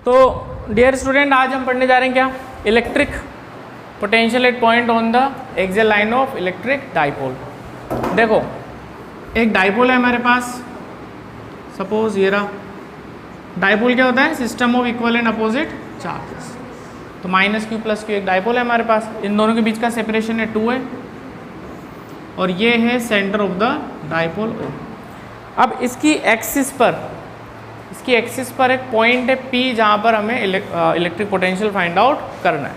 तो dear student, आज हम पढ़ने जा रहे हैं क्या, electric potential eight point on the axial line of electric dipole. देखो एक डाइपोल है हमारे पास, सपोज ये रहा। डाइपोल क्या होता है, system of equal and opposite charges. तो माइनस क्यू प्लस क्यू एक डाइपोल है हमारे पास, इन दोनों के बीच का सेपरेशन है 2 है, और ये है centre of the dipole O। अब इसकी एक्सिस पर एक पॉइंट है P जहाँ पर हमें इलेक्ट्रिक पोटेंशियल फाइंड आउट करना है।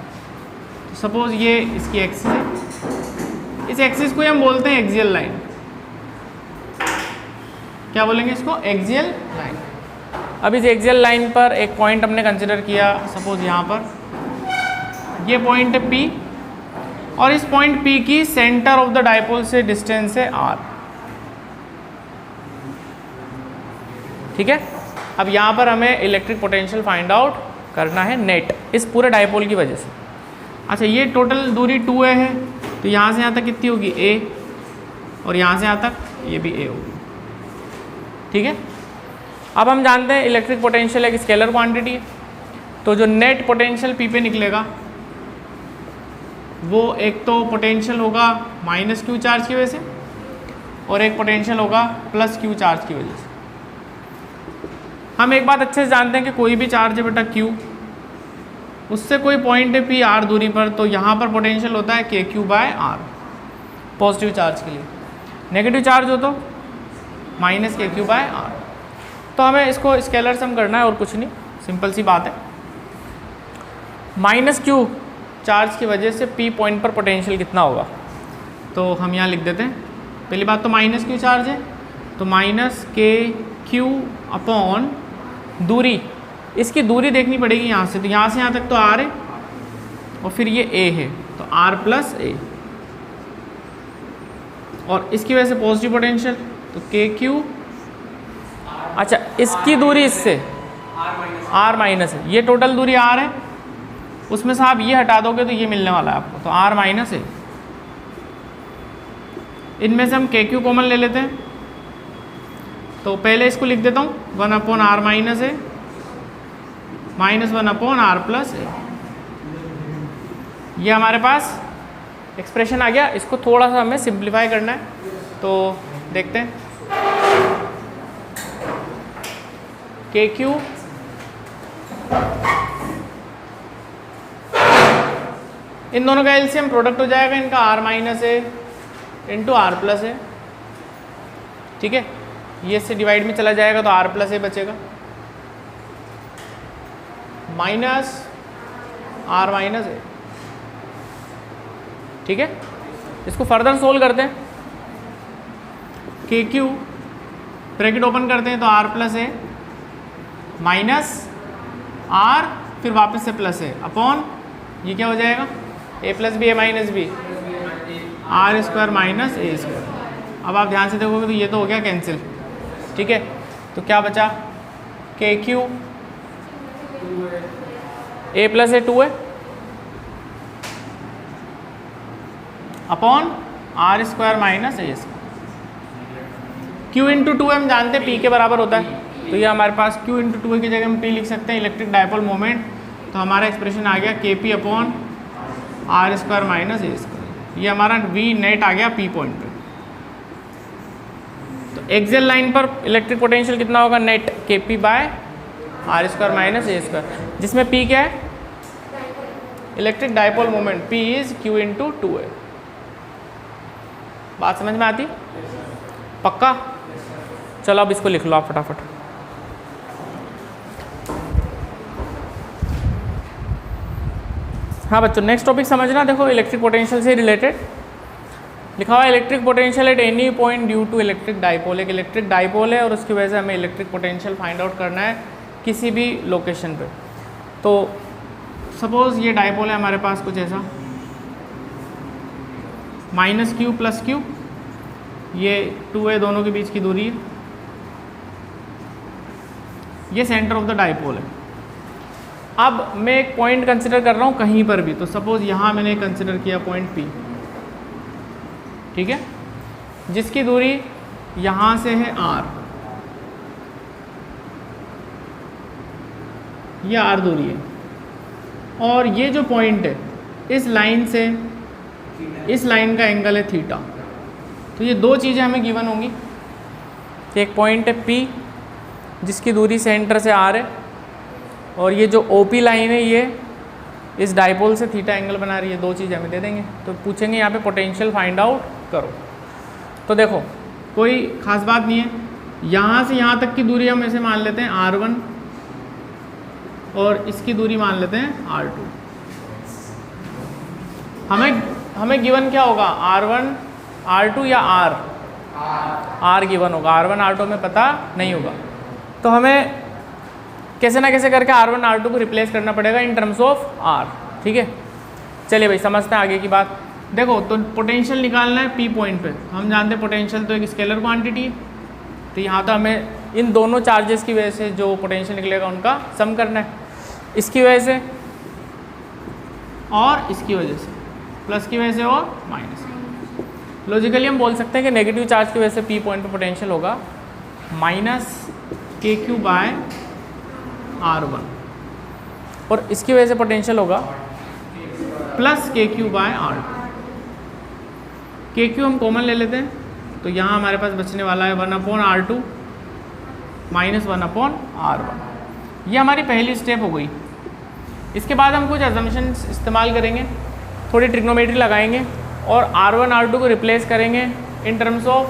तो सपोज ये इसकी एक्सिस है, इस एक्सिस को हम बोलते हैं एक्सियल लाइन। क्या बोलेंगे इसको, एक्सियल लाइन। अब इस एक्सियल लाइन पर एक पॉइंट हमने कंसिडर किया, सपोज यहाँ पर ये पॉइंट है P, और इस पॉइंट P की सेंटर ऑफ द डाइपोल से डिस्टेंस है R। ठीक है। अब यहाँ पर हमें इलेक्ट्रिक पोटेंशियल फाइंड आउट करना है नेट, इस पूरे डाइपोल की वजह से। अच्छा, ये टोटल दूरी 2a है, तो यहाँ से यहाँ तक कितनी होगी a, और यहाँ से यहाँ तक ये भी a होगी। ठीक है। अब हम जानते हैं इलेक्ट्रिक पोटेंशियल एक स्केलर क्वांटिटी है, तो जो नेट पोटेंशियल P पे निकलेगा वो एक तो पोटेंशियल होगा माइनस क्यू चार्ज की वजह से, और एक पोटेंशियल होगा प्लस क्यू चार्ज की वजह से। हम एक बात अच्छे से जानते हैं कि कोई भी चार्ज है बेटा Q, उससे कोई पॉइंट है P R दूरी पर, तो यहाँ पर पोटेंशियल होता है KQ/R पॉजिटिव चार्ज के लिए। नेगेटिव चार्ज हो तो माइनस KQ/R। तो हमें इसको स्केलर सम करना है और कुछ नहीं, सिंपल सी बात है। माइनस Q चार्ज की वजह से P पॉइंट पर पोटेंशियल कितना होगा, तो हम यहाँ लिख देते हैं। पहली बात तो माइनस Q चार्ज है, तो माइनस KQ अपॉन दूरी, इसकी दूरी देखनी पड़ेगी यहाँ से, तो यहाँ से यहाँ तक तो R है, और फिर ये A है, तो R प्लस A, और इसकी वजह से पॉजिटिव पोटेंशियल, तो KQ। अच्छा, इसकी दूरी इससे R माइनस है, ये टोटल दूरी R है, उसमें से आप ये हटा दोगे तो ये मिलने वाला है आपको, तो R माइनस है। इनमें से हम KQ कॉमन ले लेते हैं, तो पहले इसको लिख देता हूँ 1/R माइनस है माइनस 1/R प्लस है। ये हमारे पास एक्सप्रेशन आ गया। इसको थोड़ा सा हमें सिंप्लीफाई करना है, तो देखते हैं। KQ इन दोनों का एलसीएम प्रोडक्ट हो जाएगा, इनका R माइनस है इंटू R प्लस है। ठीक है, ये इससे डिवाइड में चला जाएगा तो R प्लस ए बचेगा, माइनस R माइनस है। ठीक है, इसको फर्दर सोल्व करते हैं। KQ ब्रैकेट ओपन करते हैं तो R प्लस है माइनस R, फिर वापस से प्लस है, अपॉन ये क्या हो जाएगा, a प्लस B A minus B, R square minus A square. अब आप ध्यान से देखोगे तो ये तो हो गया कैंसिल। ठीक है, तो क्या बचा, KQ A प्लस ए 2 है upon R square minus A square. Q into 2 हम जानते हैं P के बराबर होता है, तो ये हमारे पास Q इंटू 2 की जगह हम P लिख सकते हैं, इलेक्ट्रिक डाइपोल मोमेंट। तो हमारा एक्सप्रेशन आ गया KP upon R square minus A square. ये हमारा V नेट आ गया P पॉइंट पे। तो एक्सियल लाइन पर इलेक्ट्रिक पोटेंशियल कितना होगा, net KP/R square minus A square, जिसमें P क्या है, electric dipole moment, P is Q into 2 है। बात समझ में आती, पक्का? चलो अब इसको लिख लो आप फटाफट। हाँ बच्चों, नेक्स्ट टॉपिक समझना। देखो इलेक्ट्रिक पोटेंशियल से रिलेटेड लिखा हुआ है, electric potential at any point due to electric dipole. एक इलेक्ट्रिक डाइपोल है और उसकी वजह से हमें इलेक्ट्रिक पोटेंशियल फाइंड आउट करना है किसी भी लोकेशन पे। तो सपोज ये डाइपोल है हमारे पास कुछ ऐसा, माइनस Q प्लस Q, ये 2 है, दोनों के बीच की दूरी है, ये सेंटर ऑफ द डाइपोल है। अब मैं एक पॉइंट कंसिडर कर रहा हूँ कहीं पर भी, तो सपोज यहाँ मैंने कंसिडर किया पॉइंट P, ठीक है, जिसकी दूरी यहाँ से है R, ये आर दूरी है, और ये जो पॉइंट है इस लाइन से इस लाइन का एंगल है थीटा। तो ये दो चीज़ें हमें गिवन होंगी। एक पॉइंट है पी जिसकी दूरी सेंटर से आर है, और ये जो ओपी लाइन है ये इस डाइपोल से थीटा एंगल बना रही है। दो चीज़ हमें दे देंगे, तो पूछेंगे यहाँ पे पोटेंशियल फाइंड आउट करो। तो देखो कोई ख़ास बात नहीं है, यहाँ से यहाँ तक की दूरी हम ऐसे मान लेते हैं R1 और इसकी दूरी मान लेते हैं R2। हमें गिवन क्या होगा, R1 R2 या R गिवन होगा। R1 R2 में पता नहीं होगा, तो हमें कैसे ना कैसे करके R1 R2 को रिप्लेस करना पड़ेगा इन टर्म्स ऑफ R। ठीक है, चलिए भाई समझते हैं आगे की बात। देखो तो पोटेंशियल निकालना है P पॉइंट पे। हम जानते हैं पोटेंशियल तो एक स्केलर क्वांटिटी है, तो यहाँ तो हमें इन दोनों चार्जेस की वजह से जो पोटेंशियल निकलेगा उनका सम करना है, इसकी वजह से और इसकी वजह से, प्लस की वजह से और माइनस। लॉजिकली हम बोल सकते हैं कि नेगेटिव चार्ज की वजह से P पॉइंट पे पोटेंशियल होगा -KQ बाय R1, और इसकी वजह से पोटेंशियल होगा +KQ बाय R2। KQ हम कॉमन ले लेते हैं, तो यहाँ हमारे पास बचने वाला है 1/R2 -1/R1। ये हमारी पहली स्टेप हो गई। इसके बाद हम कुछ अजम्पशंस इस्तेमाल करेंगे, थोड़ी ट्रिग्नोमेट्री लगाएंगे और R1 R2 को रिप्लेस करेंगे in terms of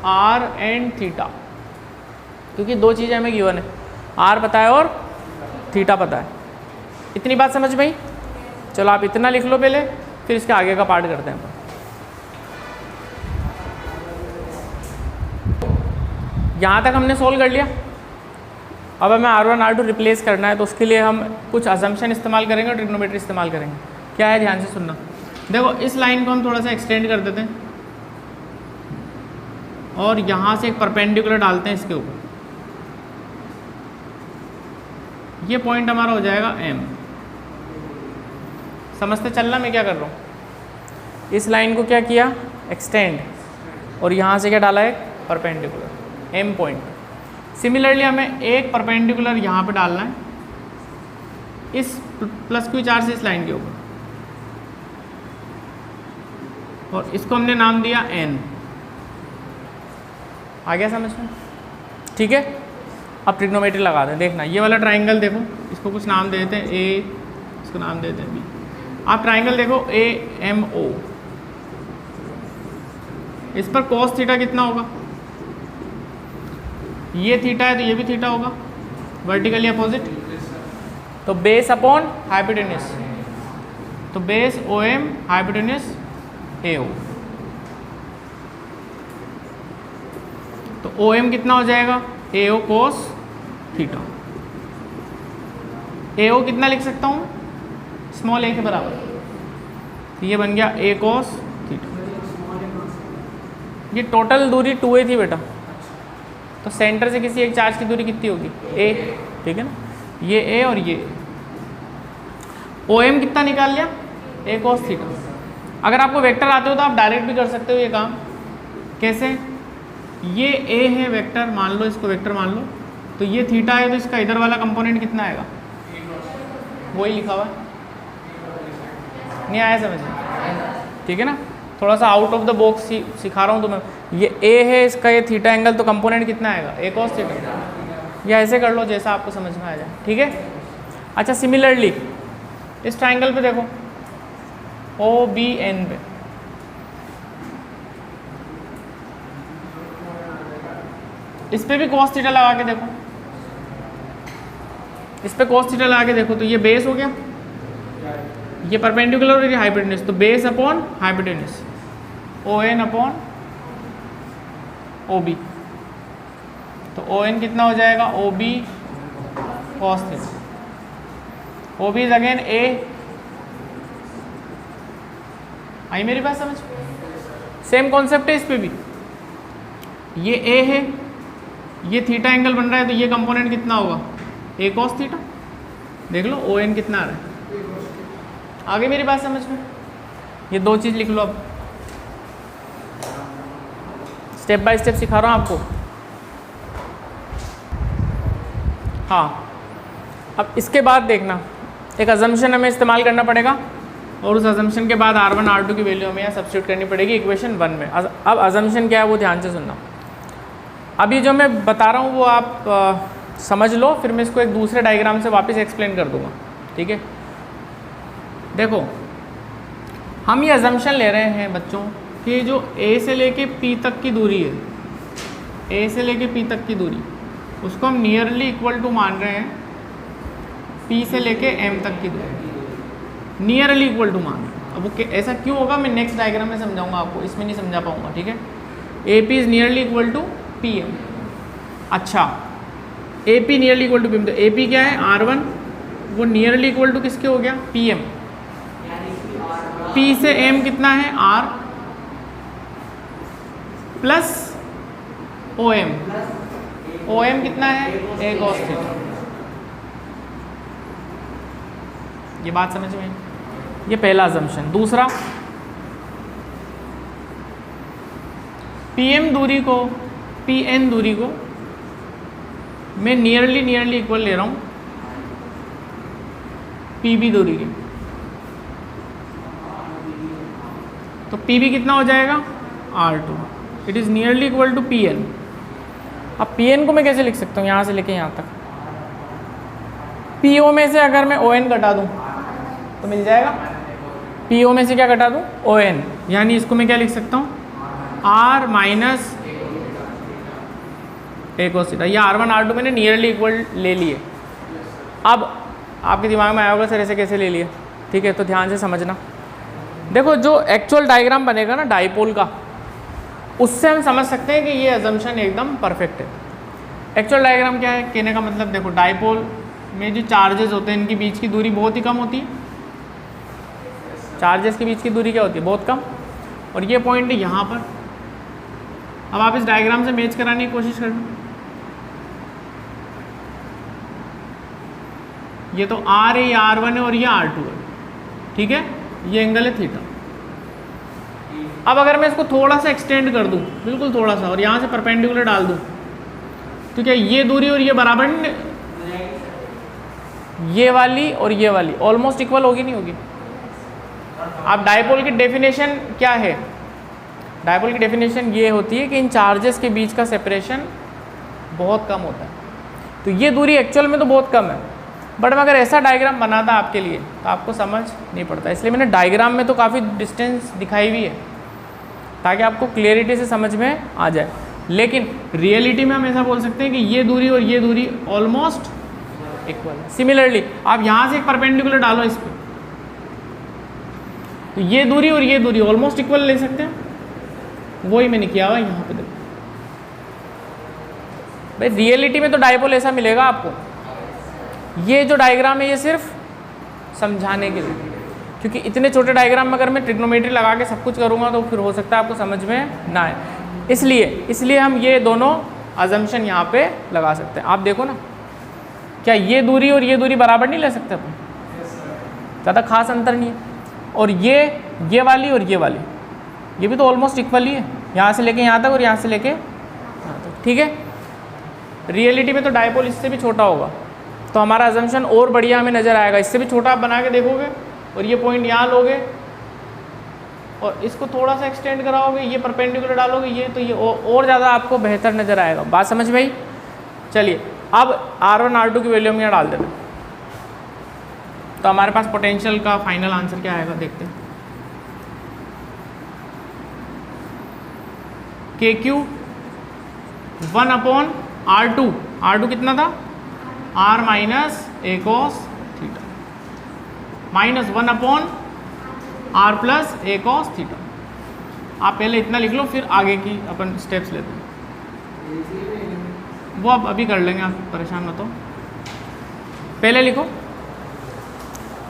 R and theta, क्योंकि दो चीज़ें हमें गिवन है, R पता है और थीटा पता है। इतनी बात समझ में आई? चलो आप इतना लिख लो पहले, फिर इसके आगे का पार्ट करते हैं। यहाँ तक हमने सोल्व कर लिया। अब हमें R1 R2 रिप्लेस करना है, तो उसके लिए हम कुछ अजम्पशन इस्तेमाल करेंगे और ट्रिग्नोमेट्री इस्तेमाल करेंगे। क्या है, ध्यान से सुनना। देखो इस लाइन को हम थोड़ा सा एक्सटेंड कर देते हैं और यहाँ से एक परपेंडिकुलर डालते हैं इसके ऊपर। ये पॉइंट हमारा हो जाएगा M। समझते चलना मैं क्या कर रहा हूँ। इस लाइन को क्या किया, एक्सटेंड, और यहाँ से क्या डाला है, परपेंडिकुलर M पॉइंट। सिमिलरली हमें एक परपेंडिकुलर यहाँ पे डालना है इस +Q चार्ज से इस लाइन के ऊपर, और इसको हमने नाम दिया N। आ गया समझ में? ठीक है, अब ट्रिग्नोमेट्री लगा दें। देखना ये वाला ट्राइंगल देखो, इसको कुछ नाम दे देते हैं A, इसको नाम दे देते हैं B। आप ट्राइंगल देखो AMO, इस पर cos थीटा कितना होगा, ये थीटा है तो ये भी थीटा होगा, वर्टिकली अपोजिट। तो बेस अपॉन हाइपोटेन्यूज, तो बेस OM हाइपोटेन्यूज AO, तो OM कितना हो जाएगा, AO cos थीटा। AO कितना लिख सकता हूँ, स्मॉल a के बराबर, तो ये बन गया A cos थीटा। ये टोटल दूरी 2a थी बेटा, तो सेंटर से किसी एक चार्ज की दूरी कितनी होगी, A, ठीक है ना। ये A और ये OM कितना निकाल लिया, A cos थीटा। अगर आपको वेक्टर आते हो तो आप डायरेक्ट भी कर सकते हो ये काम। कैसे, ये A है वेक्टर, मान लो इसको वेक्टर मान लो, तो ये थीटा है, तो इसका इधर वाला कंपोनेंट कितना आएगा, वही लिखा हुआ है। नहीं आया समझ में? ठीक है ना, थोड़ा सा आउट ऑफ द बॉक्स सिखा रहा हूँ तुम्हें। ये A है, इसका ये थीटा एंगल, तो कंपोनेंट कितना आएगा, A cos थीटा। या ऐसे कर लो जैसा आपको समझ में आ जाए, ठीक है। अच्छा सिमिलरली इस ट्राइंगल पे देखो OBN पे, इस पे भी cos थीटा लगा के देखो, इस पे cos थीटा लगा के देखो, तो ये बेस हो गया, ये परपेंडिकुलर और ये हाइपोटेन्यूज, तो base upon hypotenuse ON upon OB, तो ON कितना हो जाएगा, OB cos theta. OB is again A। आई मेरी बात समझ? सेम कॉन्सेप्ट है इस पे भी, ये A है, ये थीटा एंगल बन रहा है, तो ये कंपोनेंट कितना होगा, A cos थीटा। देख लो ON कितना आ रहा है। आगे मेरी बात समझ में? ये दो चीज़ लिख लो। अब स्टेप बाय स्टेप सिखा रहा हूँ आपको। हाँ अब इसके बाद देखना, एक अजम्पशन हमें इस्तेमाल करना पड़ेगा और उस अजम्पशन के बाद R1 R2 की वैल्यू हमें यहाँ सब्स्टिट्यूट करनी पड़ेगी इक्वेशन 1 में। अब अजम्पशन क्या है वो ध्यान से सुनना। अब ये जो मैं बता रहा हूँ वो आप समझ लो, फिर मैं इसको एक दूसरे डायग्राम से वापस एक्सप्लेन कर दूँगा, ठीक है। देखो हम ये अजम्पशन ले रहे हैं बच्चों कि जो A से लेके P तक की दूरी है, A से लेके P तक की दूरी, उसको हम नियरली इक्वल टू मान रहे हैं P से लेके M तक की दूरी, नियरली इक्वल टू मान रहे हैं। अब वो ऐसा क्यों होगा मैं नेक्स्ट डायग्राम में समझाऊंगा आपको, इसमें नहीं समझा पाऊंगा, ठीक है। AP is nearly equal to PM। अच्छा, AP nearly equal to PM, तो AP क्या है R1, वो नियरली इक्वल टू किसके हो गया PM। P से M कितना है R प्लस OM, OM कितना है A cos थीटा। ये बात समझ में, ये पहला अजम्पशन। दूसरा, PM दूरी को PN दूरी को मैं नियरली इक्वल ले रहा हूँ PB दूरी की, तो PB कितना हो जाएगा R2, it is nearly equal to PN। अब PN को मैं कैसे लिख सकता हूँ, यहाँ से लेके यहाँ तक, PO में से अगर मैं ON घटा दूँ तो मिल जाएगा, PO में से क्या घटा दूँ ON, यानी इसको मैं क्या लिख सकता हूँ R minus A cos theta. ये R1 R2 मैंने नियरली इक्वल ले लिए। अब आपके दिमाग में आया होगा सर ऐसे कैसे ले लिए, ठीक है, तो ध्यान से समझना। देखो जो एक्चुअल डायग्राम बनेगा ना डाइपोल का, उससे हम समझ सकते हैं कि ये अजम्पशन एकदम परफेक्ट है। एक्चुअल डायग्राम क्या है, कहने का मतलब देखो डाइपोल में जो चार्जेस होते हैं इनके बीच की दूरी बहुत ही कम होती है, चार्जेस के बीच की दूरी क्या होती है बहुत कम, और ये पॉइंट है यहाँ पर। अब आप इस डायग्राम से मैच कराने की कोशिश करना, ये तो R है, ये R1 है और ये R2 है, ठीक है, ये एंगल है थीटा। अब अगर मैं इसको थोड़ा सा एक्सटेंड कर दूं, बिल्कुल थोड़ा सा, और यहाँ से परपेंडिकुलर डाल दूं, तो क्या ये दूरी और ये बराबर नहीं, ये वाली और ये वाली ऑलमोस्ट इक्वल होगी नहीं होगी। अब डायपोल की डेफिनेशन क्या है, डायपोल की डेफिनेशन ये होती है कि इन चार्जेस के बीच का सेपरेशन बहुत कम होता है। तो ये दूरी एक्चुअल में तो बहुत कम है, बट मैं अगर ऐसा डायग्राम बनाता आपके लिए तो आपको समझ नहीं पड़ता, इसलिए मैंने डायग्राम में तो काफ़ी डिस्टेंस दिखाई हुई है ताकि आपको क्लियरिटी से समझ में आ जाए। लेकिन रियलिटी में हम ऐसा बोल सकते हैं कि ये दूरी और ये दूरी ऑलमोस्ट इक्वल है। सिमिलरली आप यहाँ से एक परपेंडिकुलर डालो इस पर, तो ये दूरी और ये दूरी ऑलमोस्ट इक्वल ले सकते हैं, वही मैंने किया हुआ यहाँ पे। देखो भाई रियलिटी में तो डायपोल ऐसा मिलेगा आपको, ये जो डायग्राम है ये सिर्फ समझाने के लिए, क्योंकि इतने छोटे डायग्राम में अगर मैं ट्रिग्नोमेट्री लगा के सब कुछ करूँगा तो फिर हो सकता है आपको समझ में ना आए, इसलिए हम ये दोनों अजम्पशन यहाँ पे लगा सकते हैं। आप देखो ना, क्या ये दूरी और ये दूरी बराबर नहीं ले सकते अपन, ज़्यादा खास अंतर नहीं है। और ये वाली और ये वाली ये भी तो ऑलमोस्ट इक्वल ही है, यहाँ से लेके यहाँ तक और यहाँ से लेके यहाँ तक, ठीक है। रियलिटी में तो डायपोल इससे भी छोटा होगा, तो हमारा अजम्पशन और बढ़िया हमें नज़र आएगा। इससे भी छोटा आप बना के देखोगे और ये पॉइंट यहाँ लोगे और इसको थोड़ा सा एक्सटेंड कराओगे, ये परपेंडिकुलर डालोगे, ये तो ये और ज़्यादा आपको बेहतर नज़र आएगा। बात समझ में आई? चलिए अब R1 R2 की वैल्यू हम यहाँ डाल देते हैं, तो हमारे पास पोटेंशियल का फाइनल आंसर क्या आएगा देखते हैं। KQ 1/R2, R2 कितना था R minus A cos theta, minus 1/R plus A cos theta. आप पहले इतना लिख लो, फिर आगे की अपन स्टेप्स लेते हैं, वो आप अभी कर लेंगे, आप परेशान मत हो। पहले लिखो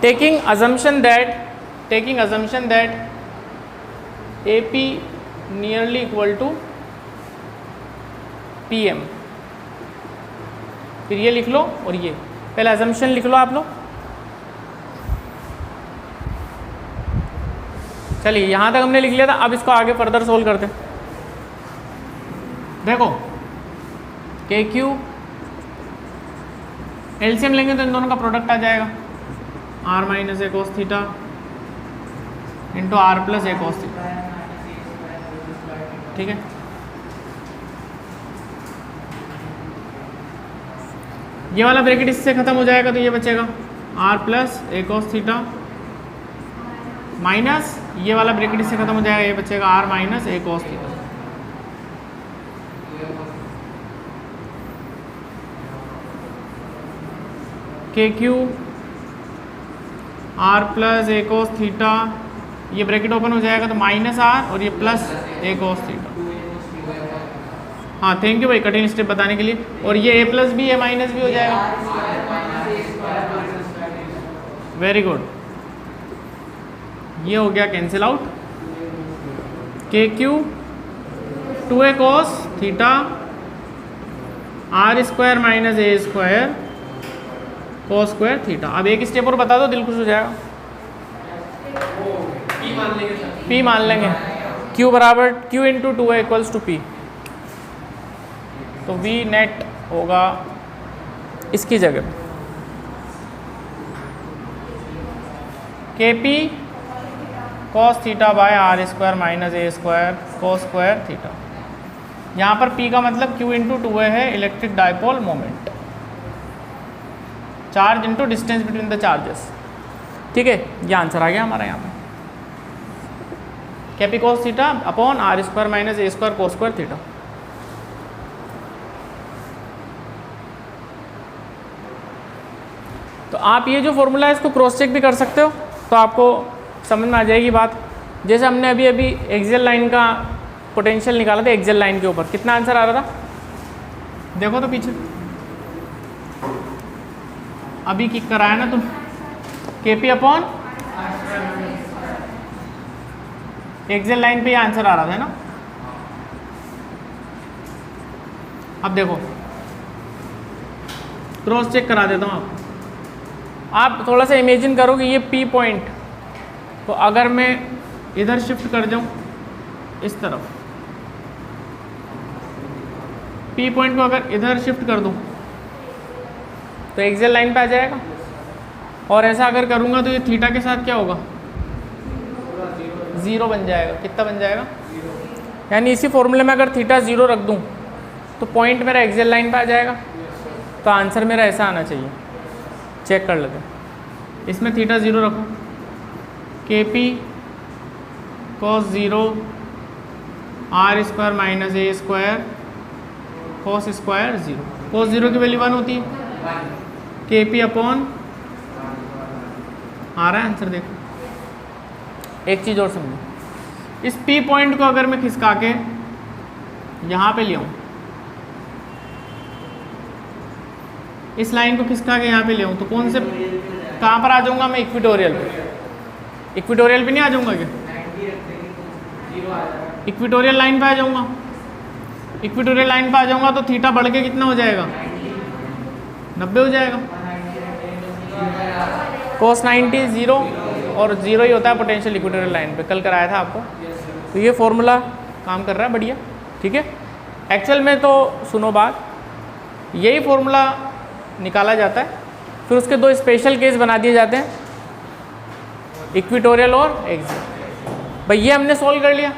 taking assumption that AP nearly equal to PM, फिर ये लिख लो और ये पहले assumption लिख लो आप लोग। चलिए यहाँ तक हमने लिख लिया था, अब इसको आगे फर्दर सोल्व करते हैं। देखो KQ एलसीएम लेंगे तो इन दोनों का प्रोडक्ट आ जाएगा R minus A cos theta into R plus A cos theta, ठीक है। ये वाला ब्रैकेट इससे खत्म हो जाएगा तो ये बचेगा R plus A cos theta minus ये वाला ब्रैकेट इससे खत्म हो जाएगा, ये बचेगा R minus A cos theta. K Q R plus A cos theta, ये ब्रैकेट ओपन हो जाएगा तो माइनस आर और ये प्लस ए कोस थीटा। हाँ थैंक यू भाई कठिन स्टेप बताने के लिए। और ये ए प्लस भी है माइनस भी हो जाएगा, वेरी गुड। ये हो गया cancel out. K Q 2a cos theta R square minus A square cos square theta. अब एक स्टेप और बता दो, दिल खुश हो जाएगा। P मान लेंगे, Q बराबर Q into 2a equals to P, तो V नेट होगा इसकी जगह KP cos theta by R square minus A square cos square theta. यहाँ पर P का मतलब Q इंटू 2a है, electric dipole moment, charge into distance between the charges, ठीक है। ये आंसर आ गया हमारा यहाँ पे, KP cos theta upon R square minus A square cos square theta. तो आप ये जो फॉर्मूला है इसको क्रॉस चेक भी कर सकते हो, तो आपको समझ में आ जाएगी बात। जैसे हमने अभी अभी एक्सियल लाइन का पोटेंशियल निकाला था, एक्सियल लाइन के ऊपर कितना आंसर आ रहा था, देखो तो पीछे अभी किक कराया ना तुम, KP अपॉन एक्सियल लाइन पे ये आंसर आ रहा था ना। अब देखो क्रॉस चेक करा देता हूँ आपको। आप थोड़ा सा इमेजिन करो कि ये P पॉइंट को अगर मैं इधर शिफ्ट कर जाऊँ इस तरफ, P पॉइंट को अगर इधर शिफ्ट कर दूँ तो एक्सियल लाइन पे आ जाएगा, और ऐसा अगर करूँगा तो ये थीटा के साथ क्या होगा, ज़ीरो बन जाएगा। कितना बन जाएगा, यानी इसी फॉर्मूले में अगर थीटा ज़ीरो रख दूँ तो पॉइंट मेरा एक्सियल लाइन पे आ जाएगा। तो आंसर मेरा ऐसा आना चाहिए, चेक कर लेते हैं। इसमें थीटा ज़ीरो रखो, KP cos zero R square minus A square cos square zero. Cos zero की वैल्यू 1 होती है, KP अपॉन आ रहा है आंसर। देखो एक चीज़ और समझो, इस P पॉइंट को अगर मैं खिसका के यहाँ पे ले आऊँ, इस लाइन को खिसका के यहाँ पे ले आऊँ, तो कौन से कहाँ पर आ जाऊँगा मैं, इक्विटोरियल पे। इक्विटोरियल पे नहीं आ जाऊँगा क्या, इक्विटोरियल लाइन पे आ जाऊँगा। इक्विटोरियल लाइन पे आ जाऊँगा तो थीटा बढ़ के कितना हो जाएगा, 90 हो जाएगा। cos 90 ज़ीरो, और ज़ीरो ही होता है पोटेंशियल इक्वेटोरियल लाइन पे, कल कराया था आपको। तो ये फॉर्मूला काम कर रहा है बढ़िया, ठीक है। एक्चुअल में तो सुनो बात, यही फॉर्मूला निकाला जाता है, फिर उसके दो स्पेशल केस बना दिए जाते हैं, इक्वेटोरियल और एक्सियल। भाई ये हमने सोल्व कर लिया।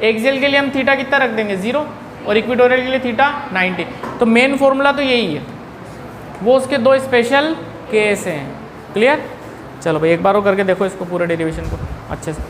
एक्सियल के लिए हम थीटा कितना रख देंगे, 0, और इक्वेटोरियल के लिए थीटा 90। तो मेन फॉर्मूला तो यही है, वो उसके दो स्पेशल केस हैं। क्लियर। चलो भाई एक बार और करके देखो इसको पूरे डेरिवेशन को अच्छे से।